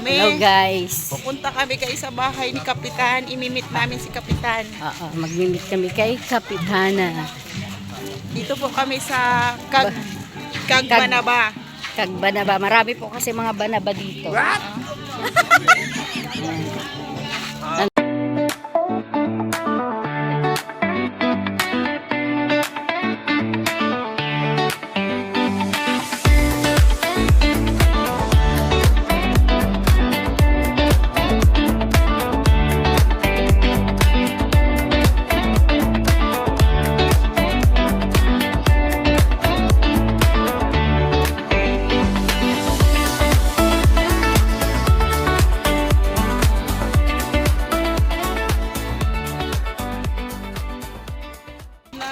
kami. Hello guys. Pupunta kami kayo sa bahay ni Kapitan. Imimit namin si Kapitan. Oo, mag-meet kami kay Kapitana. Dito po kami sa Kagbanaba. Kagbanaba. Marami po kasi mga banaba dito. What?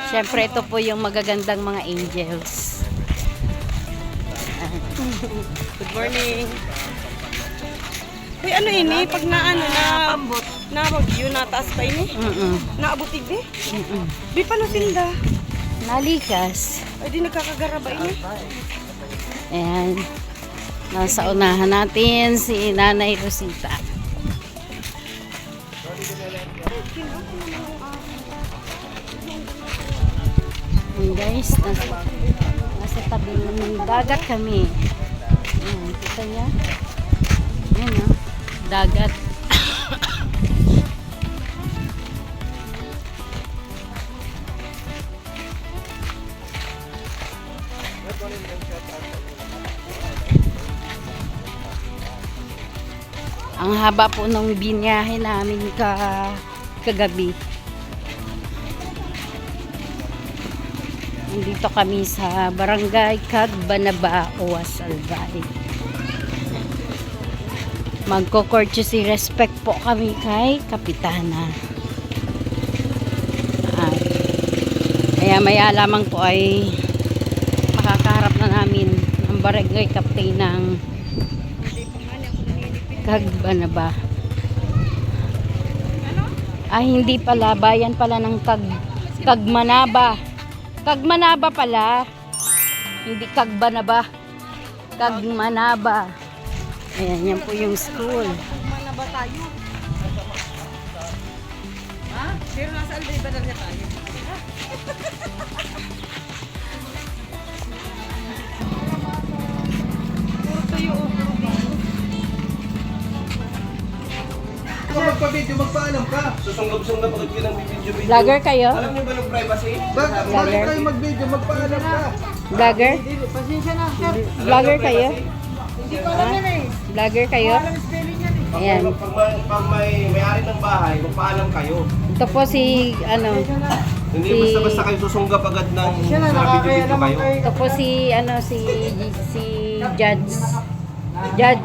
Siyempre ito po yung magagandang mga angels. Good morning. Uy, ano ini? Pag naano na bagyo na taas pa ini? Naabutig di? Di pa nasinda. Nalikas. Ay di nagkakagaraba ini. Ayan. Nasa unahan natin si Nanay Rosita. Ayan guys, nasa tabi ng dagat kami. Ayan, kita niya. Ayan o, dagat. Ang haba po ng binyahe namin kagabi. Nandito kami sa Barangay Kagbanaba, Owas, Albay. Magko-courtesy respect po kami kay Kapitana. Kaya maya lamang po ay makakaharap na namin ang Barangay Captain ng Kagbanaba. Hindi pala, bayan pala ng Kagmanaba. Kagmanaba pala. Hindi Kagbanaba. Kagmanaba. Ayan, yan po yung school. Kagmanaba tayo. Ha? Pero nasa Albay ba na tayo? Puro tayo. Kung magpa-video, magpaalam ka. Susunggab-sunggab agad ka ng video-video. Vlogger kayo? Alam niyo ba ng privacy? Vlogger? Bakit kayo mag-video, magpaalam ka. Vlogger? Pasensya na, sir. Vlogger kayo? Hindi ko alam yan eh. Vlogger kayo? Alam spelling yan eh. Ayan. Pag may-ari ng bahay, magpaalam kayo. Ito po si, Hindi Si- basta-basta kayo susunggab agad ng video-video kayo. ito po si, si Judge. Judge.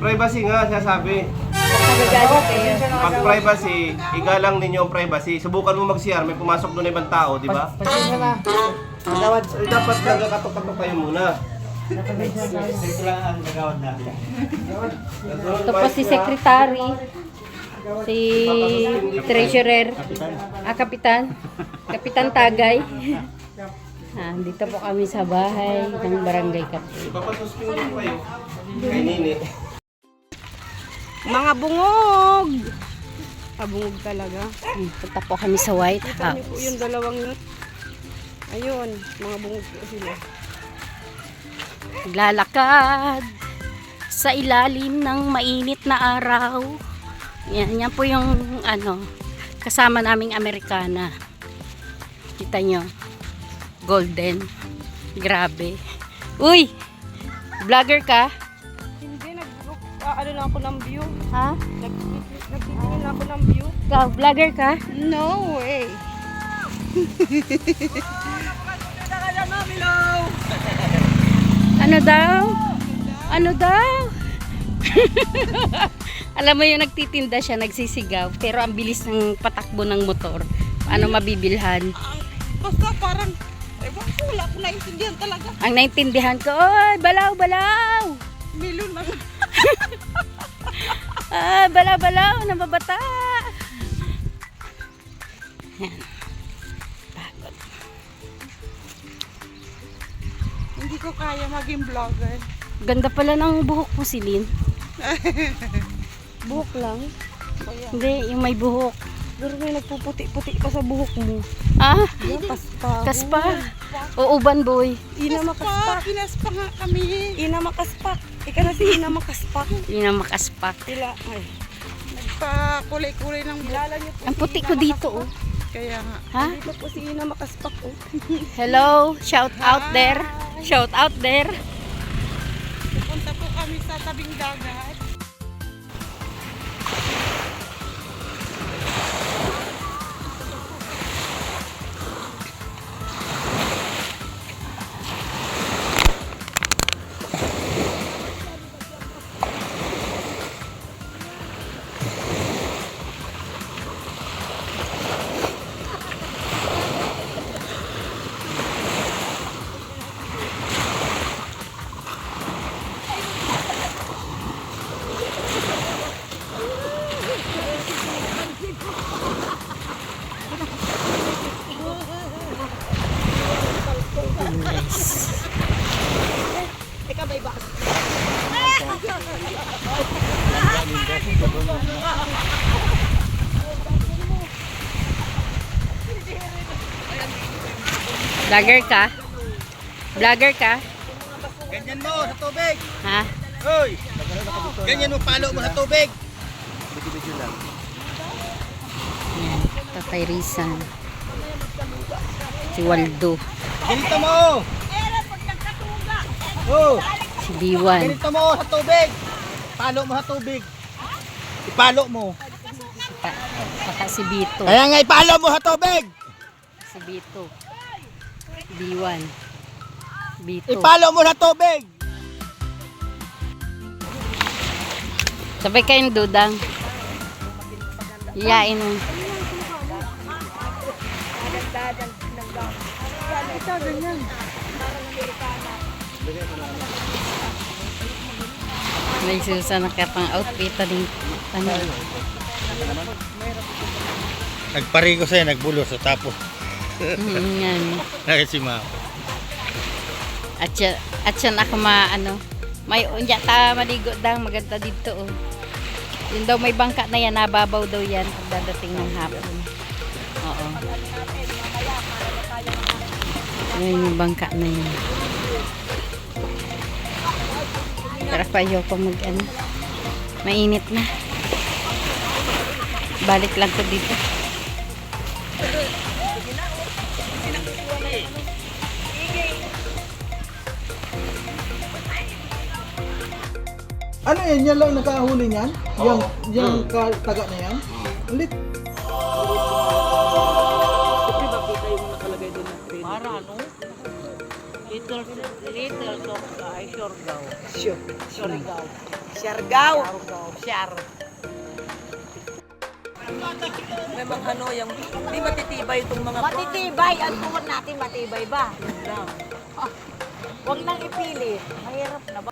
Privacy nga, sinasabi. Nagagalit kayo. Pag privacy, igalang ninyo ang privacy. Subukan mo mag-CR, may pumasok doon na ibang tao, di ba? Pasensya na. Dapat nagkakatok-katok kayo muna. Ito po si Secretary. Si Treasurer. Kapitan. Kapitan Tagay. Dito po kami sa bahay ng Barangay Captain. Ipapasuspindi ko kayo. Kay Nini. Mga bungog. Bungog talaga. Punta po kami sa White Kita niyo po House. yung dalawang yun. Ayun, mga bungog po sila. Lalakad sa ilalim ng mainit na araw. Yan po yung kasama naming Amerikana. Kita nyo. Golden. Grabe. Uy! Vlogger ka? Hindi, ano lang ako ng view. Ha? Nagtitingin lang ako ng view. Ikaw, vlogger ka? No way. Ano daw? Ano daw? Alam mo yung nagtitinda siya, nagsisigaw. Pero ang bilis ng patakbo ng motor. Paano mabibilhan? Basta parang, ewan ko, wala ko naintindihan talaga. Ang naintindihan ko, oy, balaw, balaw! Milon lang. Balaw, balaw, nababata! Yan. Pagod. Hindi ko kaya maging vlogger. Ganda pala ng buhok mo, Celine. Buhok lang. Hindi, yung may buhok. Pero may nagpuputi-puti pa sa buhok mo. Ah, Yan, kaspa. kaspa. O uban boy. Ina makaspak. Kinaspa nga kami. Ina makaspak. Ika na si Ina makaspak. Yun ang makaspak. Sila, ay. Nagpa-kulay-kulay ng Kilala niyo po Ang puti ko dito oh. Kaya nga. Ha? Dito po si Ina makaspak. Oh. Hello, shout out there. Shout out there. Pupunta po kami sa tabing dagat. Ika ba iba? Vlogger ka? Vlogger ka? Ganyan mo sa tubig. Ha? Hoy! Ganyan mo, palo mo sa tubig. Yan, Tatay Rizan. Si Waldo. Ganito mo. Oh, Si Biwan. ganito mo sa tubig. Palo mo sa tubig. Ipalo mo. Saka si Bito. Kaya nga ipalo mo sa tubig. Si Bito. Biwan. Bito. Ipalo mo sa tubig. Sabay kayong dudang. Iyain mo. May susan na kapang outfit din. Ano? Nagparigo sa'yo, nagbulos sa tapos. Yan. Kasi ma. At siya ako ano. May unya ta maligo daw maganda dito oh. Yun daw may bangka na yan, nababaw daw yan pag dadating ng hapon. Oo. Yan yung bangka na yan. Pero pa ayoko mag ano. Mainit na. Balik lang ko dito. Ano yan? Yan lang nakahuli niyan? Yung taga na yan? Ulit. Siargao. Memang ano yung di matitibay itong mga Matitibay, ang tuhod natin matibay ba? Huwag nang ipili. Mahirap na ba?